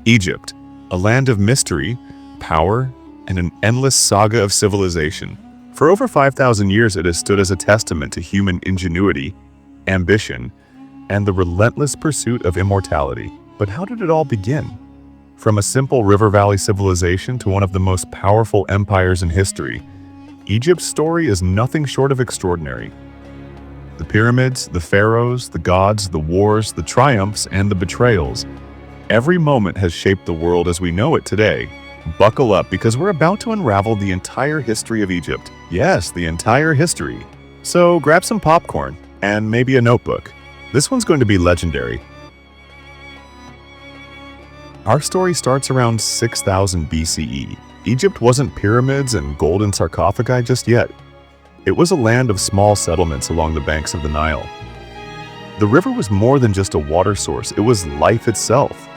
Egypt, a land of mystery, power, and an endless saga of civilization. For over 5,000 years, it has stood as a testament to human ingenuity, ambition, and the relentless pursuit of immortality. But how did it all begin? From a simple river valley civilization to one of the most powerful empires in history, Egypt's story is nothing short of extraordinary. The pyramids, the pharaohs, the gods, the wars, the triumphs, and the betrayals. Every moment has shaped the world as we know it today. Buckle up because we're about to unravel the entire history of Egypt. Yes, the entire history. So grab some popcorn and maybe a notebook. This one's going to be legendary. Our story starts around 6000 BCE. Egypt wasn't pyramids and golden sarcophagi just yet. It was a land of small settlements along the banks of the Nile. The river was more than just a water source, it was life itself.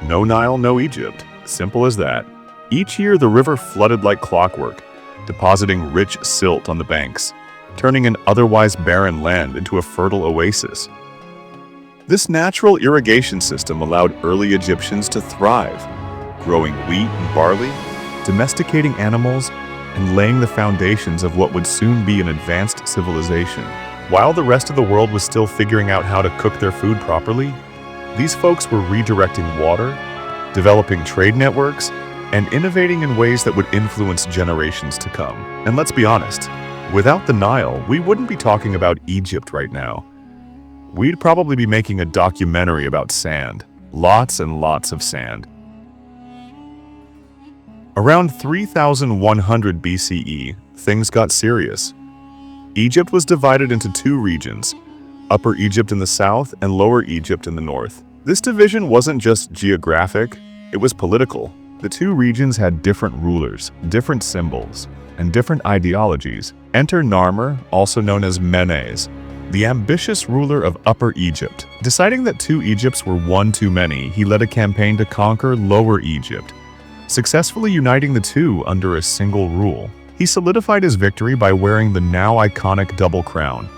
No Nile, no Egypt. Simple as that. Each year, the river flooded like clockwork, depositing rich silt on the banks, turning an otherwise barren land into a fertile oasis. This natural irrigation system allowed early Egyptians to thrive, growing wheat and barley, domesticating animals, and laying the foundations of what would soon be an advanced civilization. While the rest of the world was still figuring out how to cook their food properly, these folks were redirecting water, developing trade networks, and innovating in ways that would influence generations to come. And let's be honest, without the Nile, we wouldn't be talking about Egypt right now. We'd probably be making a documentary about sand. Lots and lots of sand. Around 3100 BCE, things got serious. Egypt was divided into two regions, Upper Egypt in the south and Lower Egypt in the north. This division wasn't just geographic, it was political. The two regions had different rulers, different symbols, and different ideologies. Enter Narmer, also known as Menes, the ambitious ruler of Upper Egypt. Deciding that two Egypts were one too many, he led a campaign to conquer Lower Egypt, successfully uniting the two under a single rule. He solidified his victory by wearing the now iconic double crown,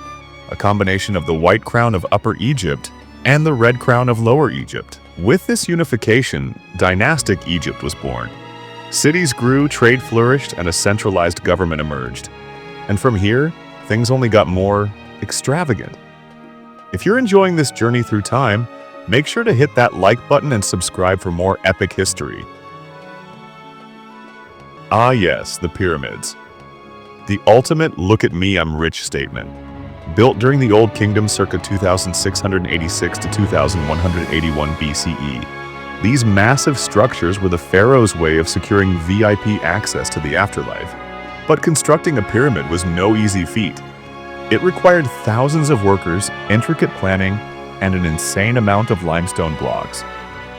a combination of the white crown of Upper Egypt and the red crown of Lower Egypt. With this unification, dynastic Egypt was born. Cities grew, trade flourished, and a centralized government emerged. And from here, things only got more extravagant. If you're enjoying this journey through time, make sure to hit that like button and subscribe for more epic history. Ah yes, the pyramids. The ultimate look at me, I'm rich statement. Built during the Old Kingdom circa 2686 to 2181 BCE, these massive structures were the pharaoh's way of securing VIP access to the afterlife. But constructing a pyramid was no easy feat. It required thousands of workers, intricate planning, and an insane amount of limestone blocks.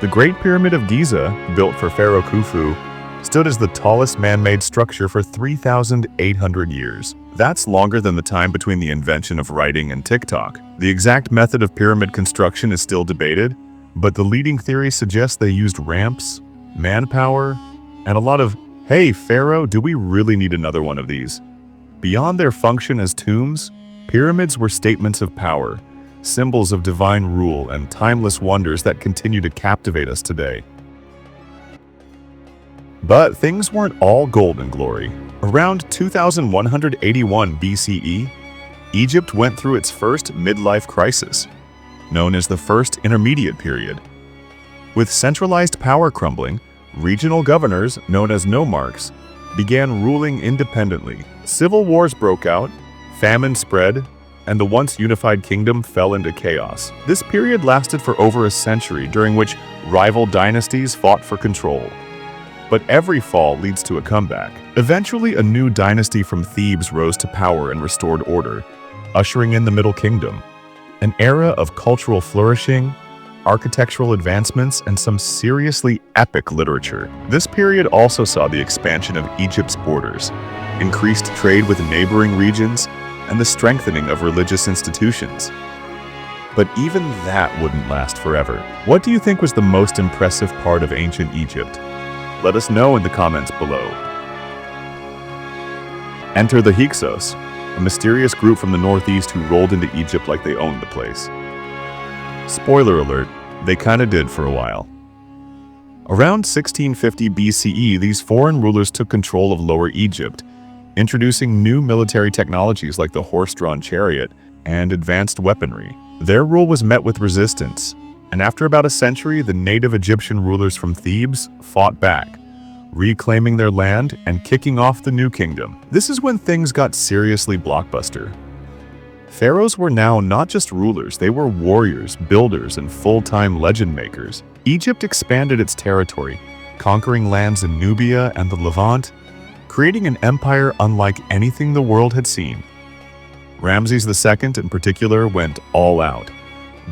The Great Pyramid of Giza, built for Pharaoh Khufu, stood as the tallest man-made structure for 3,800 years. That's longer than the time between the invention of writing and TikTok. The exact method of pyramid construction is still debated, but the leading theory suggests they used ramps, manpower, and a lot of, "Hey, Pharaoh, do we really need another one of these?" Beyond their function as tombs, pyramids were statements of power, symbols of divine rule, and timeless wonders that continue to captivate us today. But things weren't all gold and glory. Around 2181 BCE, Egypt went through its first midlife crisis, known as the First Intermediate Period. With centralized power crumbling, regional governors, known as nomarchs, began ruling independently. Civil wars broke out, famine spread, and the once unified kingdom fell into chaos. This period lasted for over a century, during which rival dynasties fought for control. But every fall leads to a comeback. Eventually, a new dynasty from Thebes rose to power and restored order, ushering in the Middle Kingdom, an era of cultural flourishing, architectural advancements, and some seriously epic literature. This period also saw the expansion of Egypt's borders, increased trade with neighboring regions, and the strengthening of religious institutions. But even that wouldn't last forever. What do you think was the most impressive part of ancient Egypt? Let us know in the comments below. Enter the Hyksos, a mysterious group from the northeast who rolled into Egypt like they owned the place. Spoiler alert, they kinda did for a while. Around 1650 BCE, these foreign rulers took control of Lower Egypt, introducing new military technologies like the horse-drawn chariot and advanced weaponry. Their rule was met with resistance, and after about a century, the native Egyptian rulers from Thebes fought back, reclaiming their land and kicking off the new kingdom. This is when things got seriously blockbuster. Pharaohs were now not just rulers, they were warriors, builders, and full-time legend makers. Egypt expanded its territory, conquering lands in Nubia and the Levant, creating an empire unlike anything the world had seen. Ramses II in particular went all out,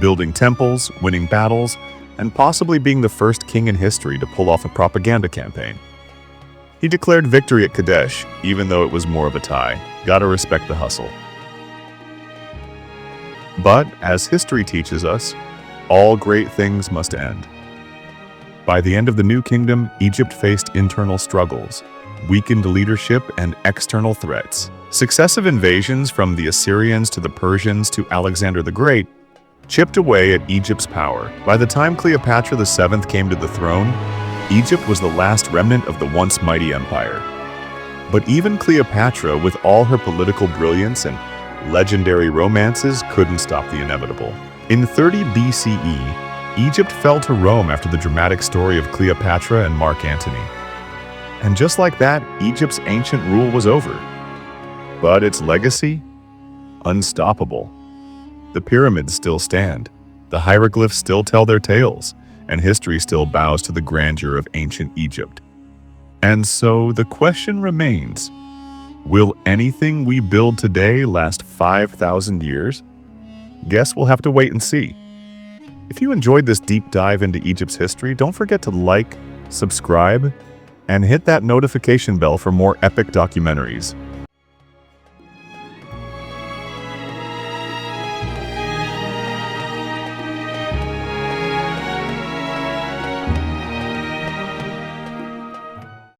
building temples, winning battles, and possibly being the first king in history to pull off a propaganda campaign. He declared victory at Kadesh, even though it was more of a tie. Gotta respect the hustle. But, as history teaches us, all great things must end. By the end of the New Kingdom, Egypt faced internal struggles, weakened leadership, and external threats. Successive invasions from the Assyrians to the Persians to Alexander the Great chipped away at Egypt's power. By the time Cleopatra VII came to the throne, Egypt was the last remnant of the once mighty empire. But even Cleopatra, with all her political brilliance and legendary romances, couldn't stop the inevitable. In 30 BCE, Egypt fell to Rome after the dramatic story of Cleopatra and Mark Antony. And just like that, Egypt's ancient rule was over. But its legacy? Unstoppable. The pyramids still stand, the hieroglyphs still tell their tales, and history still bows to the grandeur of ancient Egypt. And so the question remains, will anything we build today last 5,000 years? Guess we'll have to wait and see. If you enjoyed this deep dive into Egypt's history, don't forget to like, subscribe, and hit that notification bell for more epic documentaries.